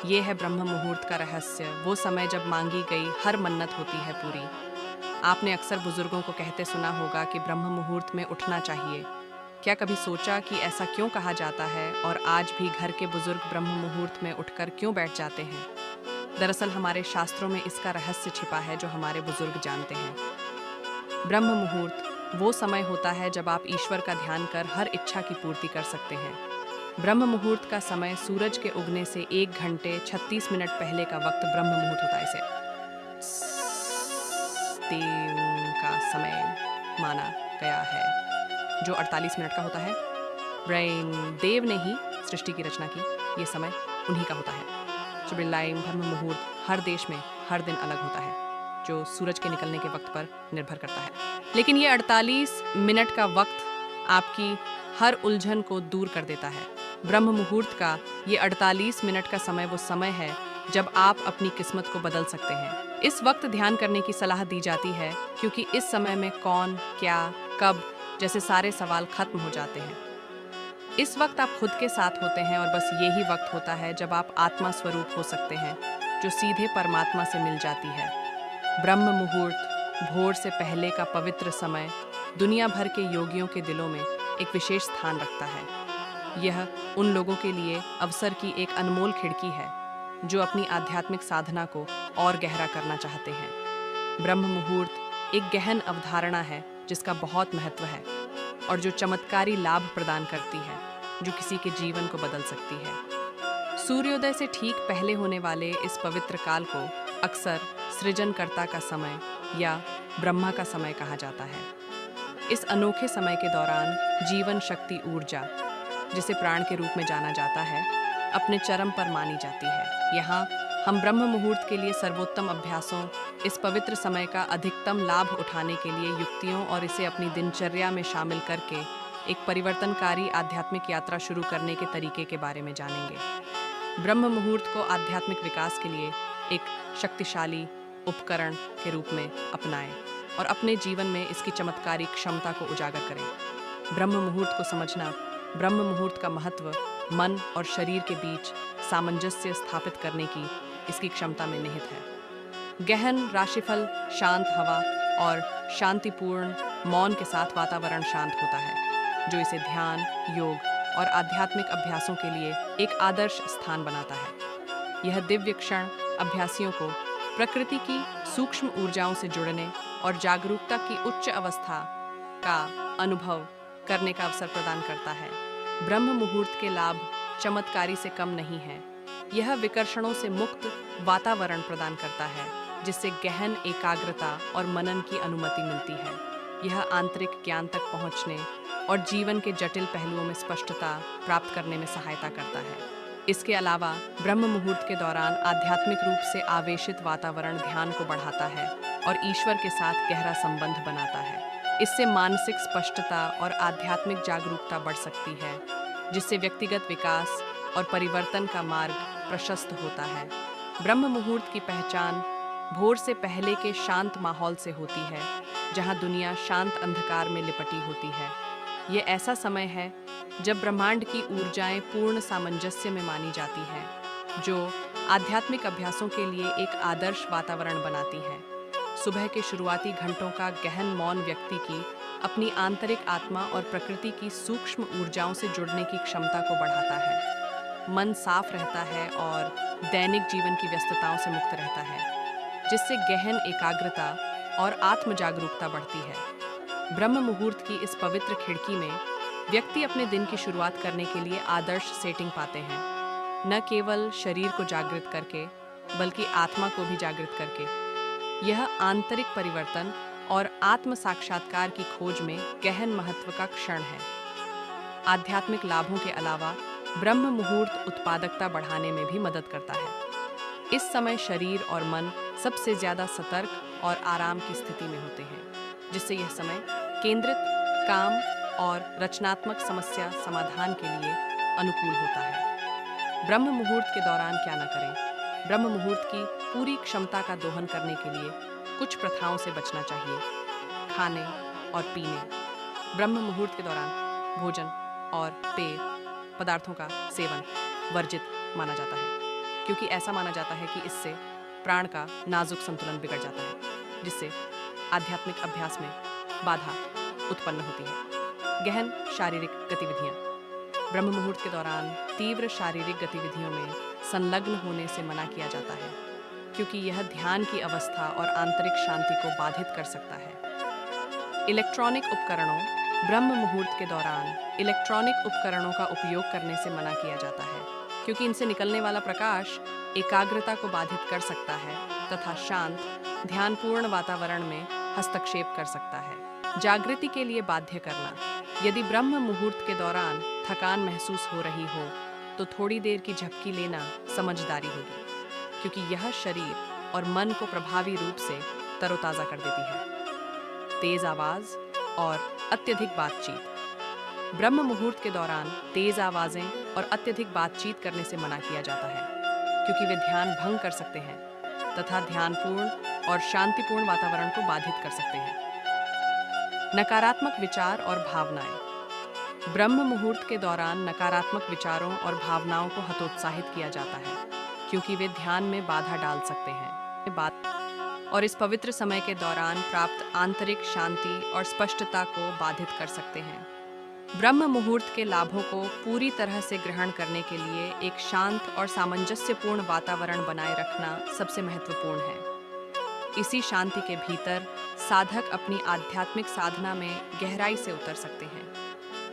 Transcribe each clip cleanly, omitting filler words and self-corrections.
ये है ब्रह्म मुहूर्त का रहस्य, वो समय जब मांगी गई हर मन्नत होती है पूरी। आपने अक्सर बुजुर्गों को कहते सुना होगा कि ब्रह्म मुहूर्त में उठना चाहिए। क्या कभी सोचा कि ऐसा क्यों कहा जाता है और आज भी घर के बुजुर्ग ब्रह्म मुहूर्त में उठकर क्यों बैठ जाते हैं? दरअसल हमारे शास्त्रों में इसका रहस्य छिपा है जो हमारे बुजुर्ग जानते हैं। ब्रह्म मुहूर्त वो समय होता है जब आप ईश्वर का ध्यान कर हर इच्छा की पूर्ति कर सकते हैं। ब्रह्म मुहूर्त का समय सूरज के उगने से 1 घंटे 36 मिनट पहले का वक्त ब्रह्म मुहूर्त होता है। इसे देव का समय माना गया है, जो 48 मिनट का होता है। ब्रह्म देव ने ही सृष्टि की रचना की, ये समय उन्हीं का होता है। शुभिलाइम ब्रह्म मुहूर्त हर देश में हर दिन अलग होता है, जो सूरज के निकलने के वक्त पर निर्भर करता है। लेकिन ये 48 मिनट का वक्त आपकी हर उलझन को दूर कर देता है। ब्रह्म मुहूर्त का ये 48 मिनट का समय वो समय है जब आप अपनी किस्मत को बदल सकते हैं। इस वक्त ध्यान करने की सलाह दी जाती है क्योंकि इस समय में कौन, क्या, कब जैसे सारे सवाल खत्म हो जाते हैं। इस वक्त आप खुद के साथ होते हैं और बस यही वक्त होता है जब आप आत्मा स्वरूप हो सकते हैं, जो सीधे परमात्मा से मिल जाती है। ब्रह्म मुहूर्त भोर से पहले का पवित्र समय दुनिया भर के योगियों के दिलों में एक विशेष स्थान रखता है। यह उन लोगों के लिए अवसर की एक अनमोल खिड़की है जो अपनी आध्यात्मिक साधना को और गहरा करना चाहते हैं। ब्रह्म मुहूर्त एक गहन अवधारणा है जिसका बहुत महत्व है और जो चमत्कारी लाभ प्रदान करती है, जो किसी के जीवन को बदल सकती है। सूर्योदय से ठीक पहले होने वाले इस पवित्र काल को अक्सर सृजनकर्ता का समय या ब्रह्मा का समय कहा जाता है। इस अनोखे समय के दौरान जीवन शक्ति ऊर्जा, जिसे प्राण के रूप में जाना जाता है, अपने चरम पर मानी जाती है। यहाँ हम ब्रह्म मुहूर्त के लिए सर्वोत्तम अभ्यासों, इस पवित्र समय का अधिकतम लाभ उठाने के लिए युक्तियों और इसे अपनी दिनचर्या में शामिल करके एक परिवर्तनकारी आध्यात्मिक यात्रा शुरू करने के तरीके के बारे में जानेंगे। ब्रह्म मुहूर्त को आध्यात्मिक विकास के लिए एक शक्तिशाली उपकरण के रूप में अपनाएं और अपने जीवन में इसकी चमत्कारी क्षमता को उजागर करें। ब्रह्म मुहूर्त को समझना, ब्रह्म मुहूर्त का महत्व मन और शरीर के बीच सामंजस्य स्थापित करने की इसकी क्षमता में निहित है। गहन राशिफल, शांत हवा और शांतिपूर्ण मौन के साथ वातावरण शांत होता है, जो इसे ध्यान, योग और आध्यात्मिक अभ्यासों के लिए एक आदर्श स्थान बनाता है। यह दिव्य क्षण अभ्यासियों को प्रकृति की सूक्ष्म ऊर्जाओं से जुड़ने और जागरूकता की उच्च अवस्था का अनुभव करने का अवसर प्रदान करता है। ब्रह्म मुहूर्त के लाभ चमत्कारी से कम नहीं हैं। यह विकर्षणों से मुक्त वातावरण प्रदान करता है, जिससे गहन एकाग्रता और मनन की अनुमति मिलती है। यह आंतरिक ज्ञान तक पहुंचने और जीवन के जटिल पहलुओं में स्पष्टता प्राप्त करने में सहायता करता है। इसके अलावा ब्रह्म मुहूर्त के दौरान आध्यात्मिक रूप से आवेशित वातावरण ध्यान को बढ़ाता है और ईश्वर के साथ गहरा संबंध बनाता है। इससे मानसिक स्पष्टता और आध्यात्मिक जागरूकता बढ़ सकती है, जिससे व्यक्तिगत विकास और परिवर्तन का मार्ग प्रशस्त होता है। ब्रह्म मुहूर्त की पहचान भोर से पहले के शांत माहौल से होती है, जहां दुनिया शांत अंधकार में लिपटी होती है। ये ऐसा समय है जब ब्रह्मांड की ऊर्जाएं पूर्ण सामंजस्य में मानी जाती हैं, जो आध्यात्मिक अभ्यासों के लिए एक आदर्श वातावरण बनाती है। सुबह के शुरुआती घंटों का गहन मौन व्यक्ति की अपनी आंतरिक आत्मा और प्रकृति की सूक्ष्म ऊर्जाओं से जुड़ने की क्षमता को बढ़ाता है। मन साफ रहता है और दैनिक जीवन की व्यस्तताओं से मुक्त रहता है, जिससे गहन एकाग्रता और आत्म जागरूकता बढ़ती है। ब्रह्म मुहूर्त की इस पवित्र खिड़की में व्यक्ति अपने दिन की शुरुआत करने के लिए आदर्श सेटिंग पाते हैं, न केवल शरीर को जागृत करके बल्कि आत्मा को भी जागृत करके। यह आंतरिक परिवर्तन और आत्म साक्षात्कार की खोज में गहन महत्व का क्षण है। आध्यात्मिक लाभों के अलावा ब्रह्म मुहूर्त उत्पादकता बढ़ाने में भी मदद करता है। इस समय शरीर और मन सबसे ज्यादा सतर्क और आराम की स्थिति में होते हैं, जिससे यह समय केंद्रित, काम और रचनात्मक समस्या समाधान के लिए अनुकूल होता है। ब्रह्म मुहूर्त के दौरान क्या न करें? ब्रह्म मुहूर्त की पूरी क्षमता का दोहन करने के लिए कुछ प्रथाओं से बचना चाहिए। खाने और पीने। ब्रह्म मुहूर्त के दौरान भोजन और पेय पदार्थों का सेवन वर्जित माना जाता है। क्योंकि ऐसा माना जाता है कि इससे प्राण का नाजुक संतुलन बिगड़ जाता है, जिससे आध्यात्मिक अभ्यास में बाधा उत्पन्न होती है। गहन शारीरिक गतिविधियाँ। ब्रह्म मुहूर्त के दौरान तीव्र शारीरिक गतिविधियों में संलग्न होने से मना किया जाता है, क्योंकि यह ध्यान की अवस्था और आंतरिक शांति को बाधित कर सकता है। इलेक्ट्रॉनिक उपकरणों। ब्रह्म मुहूर्त के दौरान इलेक्ट्रॉनिक उपकरणों का उपयोग करने से मना किया जाता है, क्योंकि इनसे निकलने वाला प्रकाश एकाग्रता को बाधित कर सकता है तथा शांत, ध्यानपूर्ण वातावरण में हस्तक्षेप कर सकता है। जागृति के लिए बाध्य करना। यदि ब्रह्म मुहूर्त के दौरान थकान महसूस हो रही हो, तो थोड़ी देर की झपकी लेना समझदारी होगी, क्योंकि यह शरीर और मन को प्रभावी रूप से तरोताज़ा कर देती है। तेज आवाज़ और अत्यधिक बातचीत। ब्रह्म मुहूर्त के दौरान तेज आवाज़ें और अत्यधिक बातचीत करने से मना किया जाता है, क्योंकि वे ध्यान भंग कर सकते हैं तथा ध्यानपूर्ण और शांतिपूर्ण वातावरण को बाधित कर सकते हैं। नकारात्मक विचार और भावनाएं। ब्रह्म मुहूर्त के दौरान नकारात्मक विचारों और भावनाओं को हतोत्साहित किया जाता है, क्योंकि वे ध्यान में बाधा डाल सकते हैं और इस पवित्र समय के दौरान प्राप्त आंतरिक शांति और स्पष्टता को बाधित कर सकते हैं। ब्रह्म मुहूर्त के लाभों को पूरी तरह से ग्रहण करने के लिए एक शांत और सामंजस्यपूर्ण वातावरण बनाए रखना सबसे महत्वपूर्ण है। इसी शांति के भीतर साधक अपनी आध्यात्मिक साधना में गहराई से उतर सकते हैं,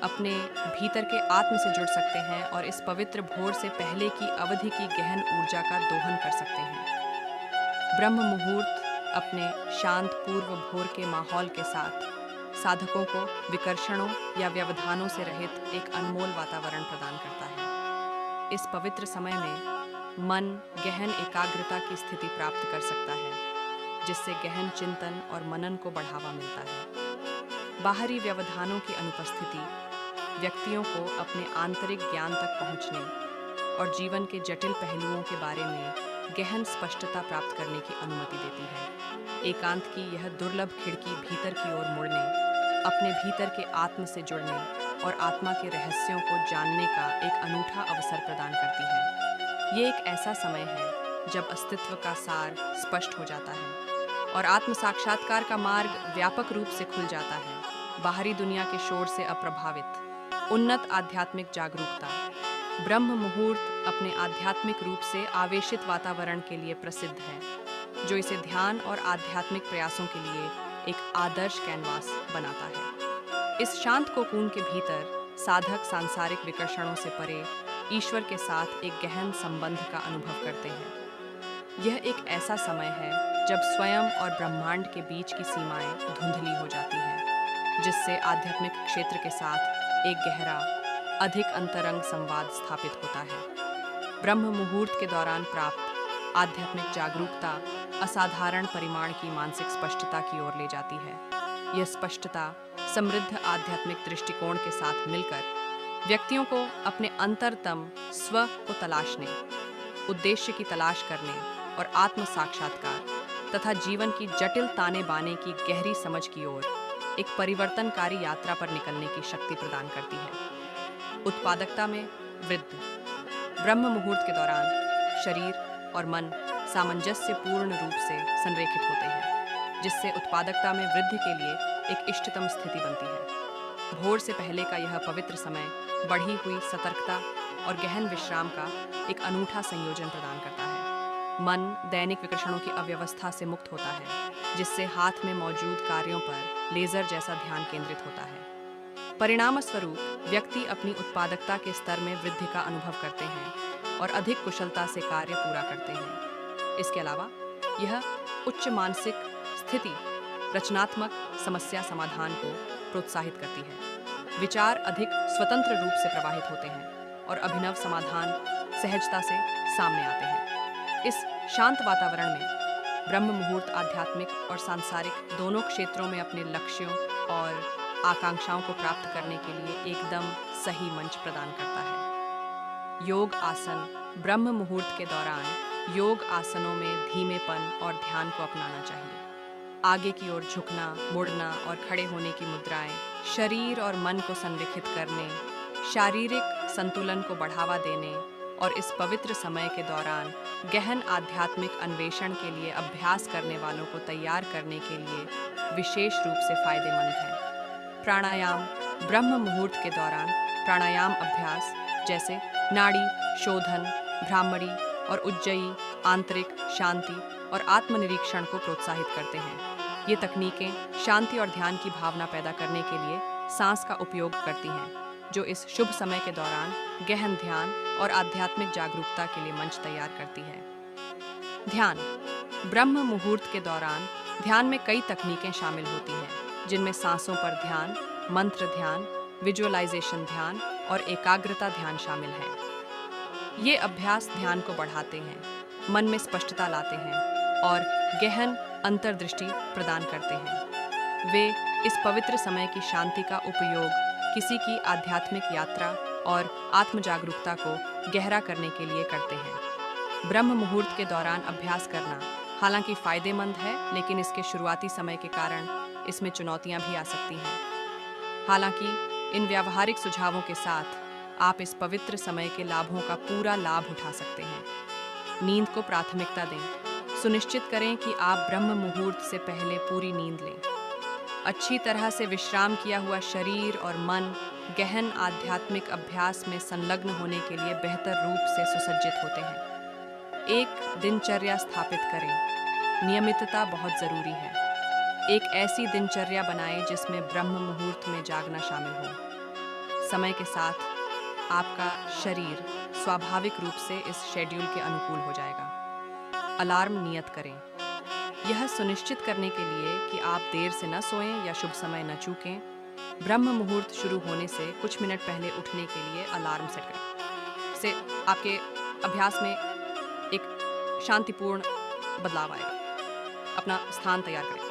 अपने भीतर के आत्म से जुड़ सकते हैं और इस पवित्र भोर से पहले की अवधि की गहन ऊर्जा का दोहन कर सकते हैं। ब्रह्म मुहूर्त अपने शांत पूर्व भोर के माहौल के साथ साधकों को विकर्षणों या व्यवधानों से रहित एक अनमोल वातावरण प्रदान करता है। इस पवित्र समय में मन गहन एकाग्रता की स्थिति प्राप्त कर सकता है, जिससे गहन चिंतन और मनन को बढ़ावा मिलता है। बाहरी व्यवधानों की अनुपस्थिति व्यक्तियों को अपने आंतरिक ज्ञान तक पहुंचने और जीवन के जटिल पहलुओं के बारे में गहन स्पष्टता प्राप्त करने की अनुमति देती है। एकांत की यह दुर्लभ खिड़की भीतर की ओर मुड़ने, अपने भीतर के आत्म से जुड़ने और आत्मा के रहस्यों को जानने का एक अनूठा अवसर प्रदान करती है। ये एक ऐसा समय है जब अस्तित्व का सार स्पष्ट हो जाता है और आत्म साक्षात्कार का मार्ग व्यापक रूप से खुल जाता है। बाहरी दुनिया के शोर से अप्रभावित उन्नत आध्यात्मिक जागरूकता। ब्रह्म मुहूर्त अपने आध्यात्मिक रूप से आवेशित वातावरण के लिए प्रसिद्ध है, जो इसे ध्यान और आध्यात्मिक प्रयासों के लिए एक आदर्श कैनवास बनाता है। इस शांत कोकून के भीतर साधक सांसारिक विकर्षणों से परे ईश्वर के साथ एक गहन संबंध का अनुभव करते हैं। यह एक ऐसा समय है जब स्वयं और ब्रह्मांड के बीच की सीमाएं धुंधली हो जाती हैं, जिससे आध्यात्मिक क्षेत्र के साथ एक गहरा, अधिक अंतरंग संवाद स्थापित होता है। ब्रह्म मुहूर्त के दौरान प्राप्त आध्यात्मिक जागरूकता असाधारण परिमाण की मानसिक स्पष्टता की ओर ले जाती है। यह स्पष्टता समृद्ध आध्यात्मिक दृष्टिकोण के साथ मिलकर व्यक्तियों को अपने अंतरतम स्व को तलाशने, उद्देश्य की तलाश करने और आत्म साक्षात्कार तथा जीवन की जटिल ताने बाने की गहरी समझ की ओर एक परिवर्तनकारी यात्रा पर निकलने की शक्ति प्रदान करती है। उत्पादकता में वृद्धि। ब्रह्म मुहूर्त के दौरान शरीर और मन सामंजस्यपूर्ण रूप से संरेखित होते हैं, जिससे उत्पादकता में वृद्धि के लिए एक इष्टतम स्थिति बनती है। भोर से पहले का यह पवित्र समय बढ़ी हुई सतर्कता और गहन विश्राम का एक अनूठा संयोजन प्रदान करता है। मन दैनिक विकर्षणों की अव्यवस्था से मुक्त होता है, जिससे हाथ में मौजूद कार्यों पर लेजर जैसा ध्यान केंद्रित होता है। परिणामस्वरूप व्यक्ति अपनी उत्पादकता के स्तर में वृद्धि का अनुभव करते हैं और अधिक कुशलता से कार्य पूरा करते हैं। इसके अलावा यह उच्च मानसिक स्थिति रचनात्मक समस्या समाधान को प्रोत्साहित करती है। विचार अधिक स्वतंत्र रूप से प्रवाहित होते हैं और अभिनव समाधान सहजता से सामने आते हैं। इस शांत वातावरण में ब्रह्म मुहूर्त आध्यात्मिक और सांसारिक दोनों क्षेत्रों में अपने लक्ष्यों और आकांक्षाओं को प्राप्त करने के लिए एकदम सही मंच प्रदान करता है। योग आसन। ब्रह्म मुहूर्त के दौरान योग आसनों में धीमेपन और ध्यान को अपनाना चाहिए। आगे की ओर झुकना, मुड़ना और खड़े होने की मुद्राएं शरीर और मन को संरेखित करने, शारीरिक संतुलन को बढ़ावा देने और इस पवित्र समय के दौरान गहन आध्यात्मिक अन्वेषण के लिए अभ्यास करने वालों को तैयार करने के लिए विशेष रूप से फायदेमंद है। प्राणायाम। ब्रह्म मुहूर्त के दौरान प्राणायाम अभ्यास जैसे नाड़ी शोधन, भ्रामरी और उज्जयी आंतरिक शांति और आत्मनिरीक्षण को प्रोत्साहित करते हैं। ये तकनीकें शांति और ध्यान की भावना पैदा करने के लिए सांस का उपयोग करती हैं, जो इस शुभ समय के दौरान गहन ध्यान और आध्यात्मिक जागरूकता के लिए मंच तैयार करती है। ध्यान। ब्रह्म मुहूर्त के दौरान ध्यान में कई तकनीकें शामिल होती हैं, जिनमें सांसों पर ध्यान, मंत्र ध्यान, विजुअलाइजेशन ध्यान और एकाग्रता ध्यान शामिल हैं। ये अभ्यास ध्यान को बढ़ाते हैं, मन में स्पष्टता लाते हैं और गहन अंतर्दृष्टि प्रदान करते हैं। वे इस पवित्र समय की शांति का उपयोग किसी की आध्यात्मिक यात्रा और आत्म जागरूकता को गहरा करने के लिए करते हैं। ब्रह्म मुहूर्त के दौरान अभ्यास करना हालांकि फायदेमंद है, लेकिन इसके शुरुआती समय के कारण इसमें चुनौतियां भी आ सकती हैं। हालांकि इन व्यावहारिक सुझावों के साथ आप इस पवित्र समय के लाभों का पूरा लाभ उठा सकते हैं। नींद को प्राथमिकता दें। सुनिश्चित करें कि आप ब्रह्म मुहूर्त से पहले पूरी नींद लें। अच्छी तरह से विश्राम किया हुआ शरीर और मन गहन आध्यात्मिक अभ्यास में संलग्न होने के लिए बेहतर रूप से सुसज्जित होते हैं। एक दिनचर्या स्थापित करें। नियमितता बहुत ज़रूरी है। एक ऐसी दिनचर्या बनाएं जिसमें ब्रह्म मुहूर्त में जागना शामिल हो। समय के साथ आपका शरीर स्वाभाविक रूप से इस शेड्यूल के अनुकूल हो जाएगा। अलार्म नियत करें। यह सुनिश्चित करने के लिए कि आप देर से न सोएं या शुभ समय न चूकें, ब्रह्म मुहूर्त शुरू होने से कुछ मिनट पहले उठने के लिए अलार्म सेट करें। इससे आपके अभ्यास में एक शांतिपूर्ण बदलाव आएगा। अपना स्थान तैयार करें।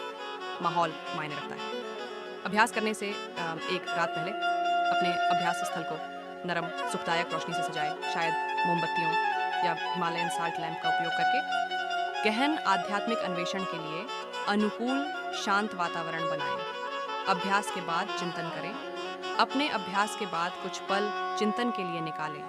माहौल मायने रखता है। अभ्यास करने से एक रात पहले अपने अभ्यास स्थल को नरम सुखदायक रोशनी से सजाएं। शायद मोमबत्तियों या हिमालयन साल्ट लैंप का उपयोग करके गहन आध्यात्मिक अन्वेषण के लिए अनुकूल शांत वातावरण बनाएं। अभ्यास के बाद चिंतन करें। अपने अभ्यास के बाद कुछ पल चिंतन के लिए निकालें।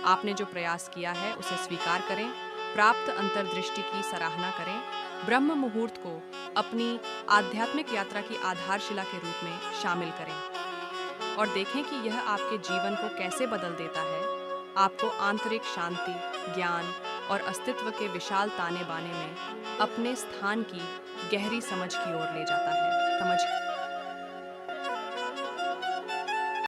आपने जो प्रयास किया है उसे स्वीकार करें। प्राप्त अंतर्दृष्टि की सराहना करें। ब्रह्म मुहूर्त को अपनी आध्यात्मिक यात्रा की आधारशिला के रूप में शामिल करें और देखें कि यह आपके जीवन को कैसे बदल देता है। आपको आंतरिक शांति, ज्ञान और अस्तित्व के विशाल ताने बाने में अपने स्थान की गहरी समझ की ओर ले जाता है।